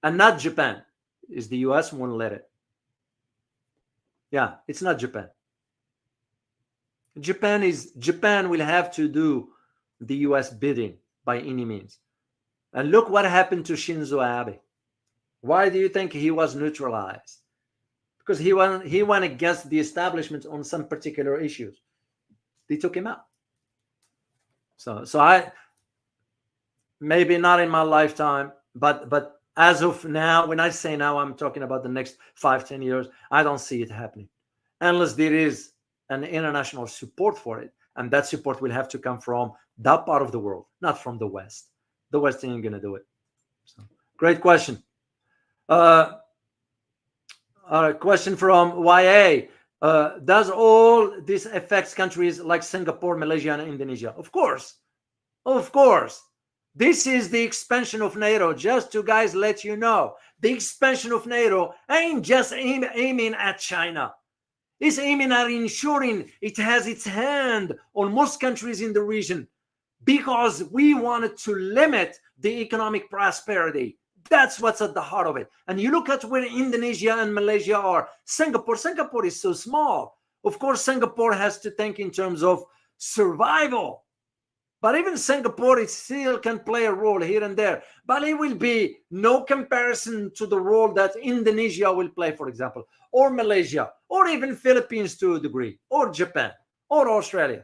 And not Japan. Is the US won't let it. Yeah, it's not Japan. Japan will have to do the US bidding by any means. And look what happened to Shinzo Abe. Why do you think he was neutralized? Because he went against the establishment on some particular issues. They took him out. So I, maybe not in my lifetime, but as of now, when I say now, I'm talking about the next 5-10 years. I don't see it happening unless there is an international support for it, and that support will have to come from that part of the world, not from the West. The West ain't gonna do it. So, great question. All right, question from YA. Does all this affect countries like Singapore, Malaysia, and Indonesia? Of course. This is the expansion of NATO. Just to guys let you know, the expansion of NATO ain't just aiming at China. It's aiming at ensuring it has its hand on most countries in the region, because we wanted to limit the economic prosperity. That's what's at the heart of it. And you look at where Indonesia and Malaysia are. Singapore is so small. Of course, Singapore has to think in terms of survival. But even Singapore, it still can play a role here and there. But it will be no comparison to the role that Indonesia will play, for example, or Malaysia, or even Philippines to a degree, or Japan, or Australia.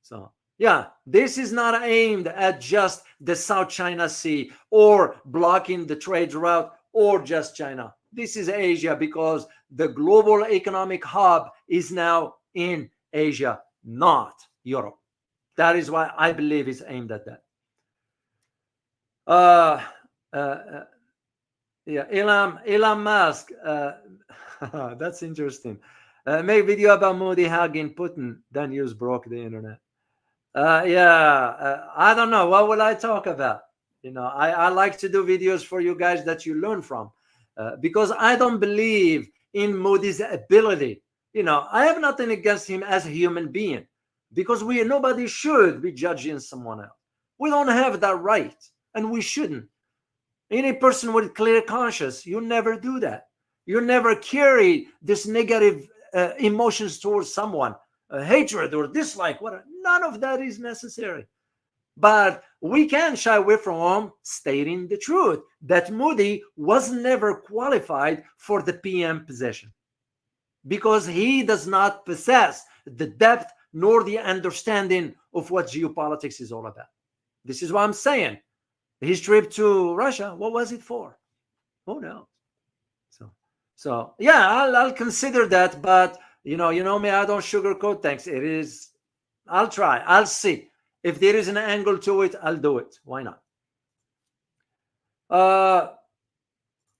So yeah, this is not aimed at just the South China Sea or blocking the trade route or just China. This is Asia, because the global economic hub is now in Asia, not Europe. That is why I believe it's aimed at that. Yeah, Elon Musk. That's interesting. Make video about Modi hugging Putin, then news broke the internet. I don't know. What will I talk about? I like to do videos for you guys that you learn from, because I don't believe in Modi's ability. I have nothing against him as a human being, because nobody should be judging someone else. We don't have that right, and we shouldn't. Any person with clear conscience, you never do that. You never carry this negative emotions towards someone, hatred or dislike. None of that is necessary. But we can shy away from stating the truth that Modi was never qualified for the PM position because he does not possess the depth nor the understanding of what geopolitics is all about. This is what I'm saying. His trip to Russia, what was it for? Who knows? So yeah, I'll consider that. But you know me, I don't sugarcoat things. It is. I'll try. I'll see if there is an angle to it. I'll do it. Why not?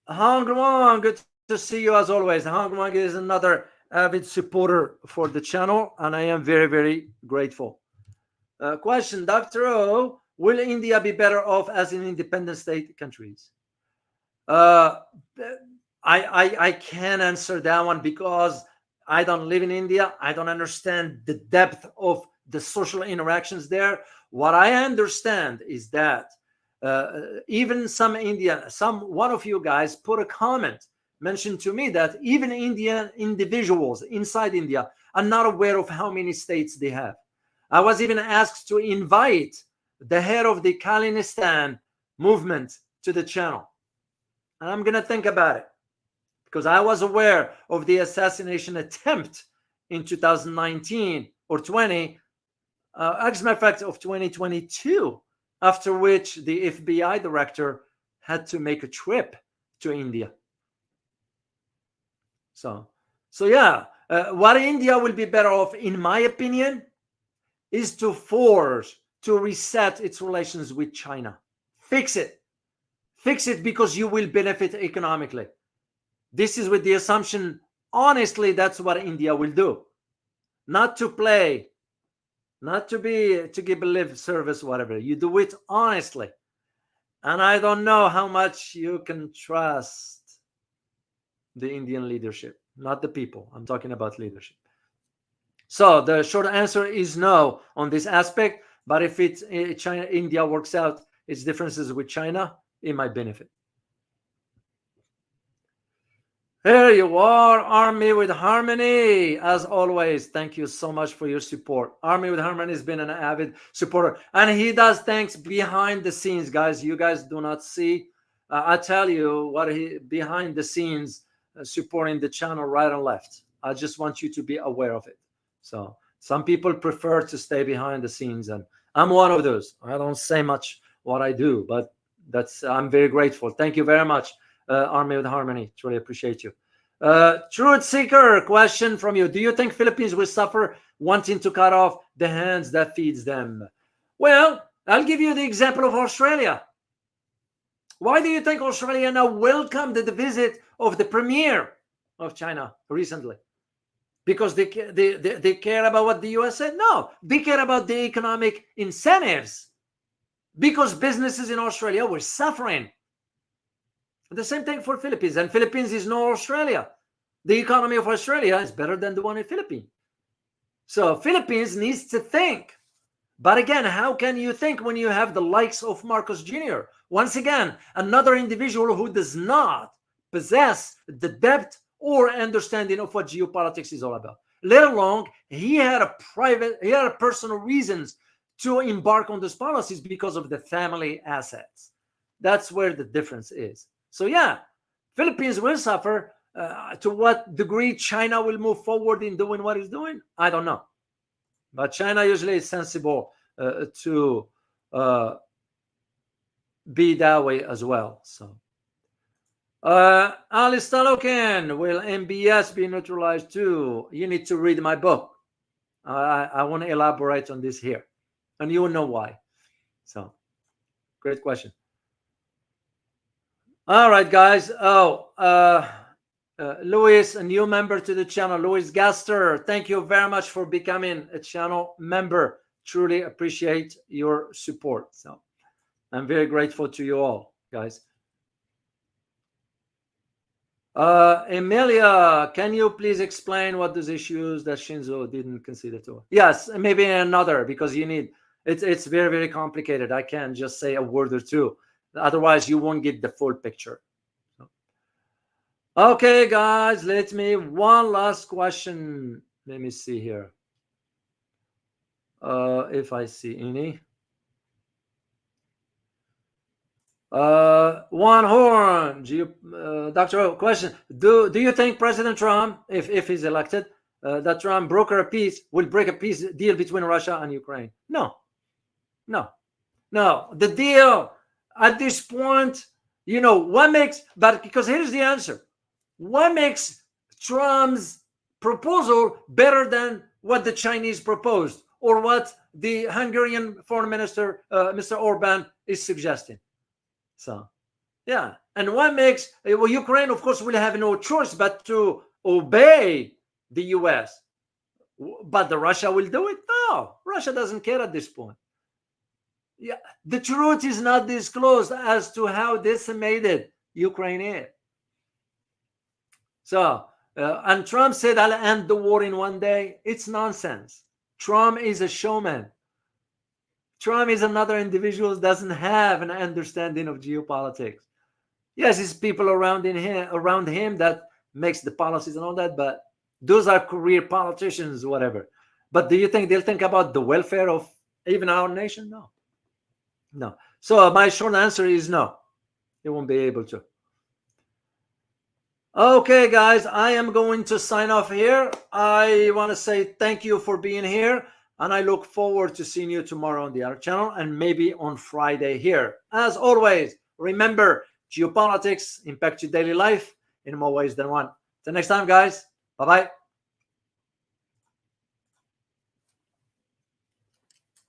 Hong Wong, good to see you as always. Hong Wong is another avid supporter for the channel, and I am very, very grateful. Question, Dr. O, will India be better off as an independent state countries? I can't answer that one because I don't live in India. I don't understand the depth of the social interactions there. What I understand is that even one of you guys put a comment, mentioned to me that even Indian individuals inside India are not aware of how many states they have. I was even asked to invite the head of the Khalistan movement to the channel. And I'm going to think about it because I was aware of the assassination attempt in 2019 or 20, as a matter of fact, of 2022, after which the FBI director had to make a trip to India. So yeah, what India will be better off, in my opinion, is to reset its relations with China. Fix it because you will benefit economically. This is with the assumption, honestly, that's what India will do. Not to play, not to give a lip service, whatever. You do it honestly. And I don't know how much you can trust the Indian leadership, not the people. I'm talking about leadership. So the short answer is no on this aspect. But if India works out its differences with China, it might benefit. There you are, Army with Harmony. As always, thank you so much for your support. Army with Harmony has been an avid supporter, and he does things behind the scenes, guys. You guys do not see. I tell you what behind the scenes supporting the channel right and left. I just want you to be aware of it. So some people prefer to stay behind the scenes, and I'm one of those. I don't say much what I do, but I'm very grateful. Thank you very much. Army with Harmony, truly appreciate you. Truth Seeker, question from you. Do you think Philippines will suffer wanting to cut off the hands that feeds them? Well, I'll give you the example of Australia. Why do you think Australia now welcomed the visit of the premier of China recently? Because they care about what the US said? No, they care about the economic incentives because businesses in Australia were suffering. The same thing for Philippines, and Philippines is no Australia. The economy of Australia is better than the one in Philippines. So Philippines needs to think. But again, how can you think when you have the likes of Marcos Jr.? Once again, another individual who does not possess the depth or understanding of what geopolitics is all about. Let alone he had personal reasons to embark on these policies because of the family assets. That's where the difference is. So yeah, Philippines will suffer. To what degree China will move forward in doing what it's doing, I don't know. But China usually is sensible to be that way as well. So, Alice Talokan, will MBS be neutralized too? You need to read my book. I want to elaborate on this here, and you will know why. So, great question. All right, guys. Louis, a new member to the channel. Louis Gaster, thank you very much for becoming a channel member. Truly appreciate your support. So I'm very grateful to you all, guys. Emilia, can you please explain what those issues that Shinzo didn't consider to? Yes, maybe another, because you need it's very, very complicated. I can't just say a word or two. Otherwise, you won't get the full picture. Okay, guys, one last question. Let me see here. If I see any. One horn, Dr. O, question: Do you think President Trump, if he's elected, that Trump will break a peace deal between Russia and Ukraine? No. The deal at this point, what makes? But because here's the answer: what makes Trump's proposal better than what the Chinese proposed or what the Hungarian foreign minister, Mr. Orban, is suggesting? So, yeah. And what makes Ukraine, of course, will have no choice but to obey the US. But the Russia will do it? No, Russia doesn't care at this point. Yeah, the truth is not disclosed as to how decimated Ukraine is. So, and Trump said, I'll end the war in one day. It's nonsense. Trump is a showman. Trump is another individual who doesn't have an understanding of geopolitics. Yes, it's people around him that makes the policies and all that, but those are career politicians, whatever. But do you think they'll think about the welfare of even our nation? No. So my short answer is no. They won't be able to. Okay, guys, I am going to sign off here. I want to say thank you for being here. And I look forward to seeing you tomorrow on the other channel and maybe on Friday here. As always, remember, geopolitics impact your daily life in more ways than one. Till next time, guys. Bye-bye.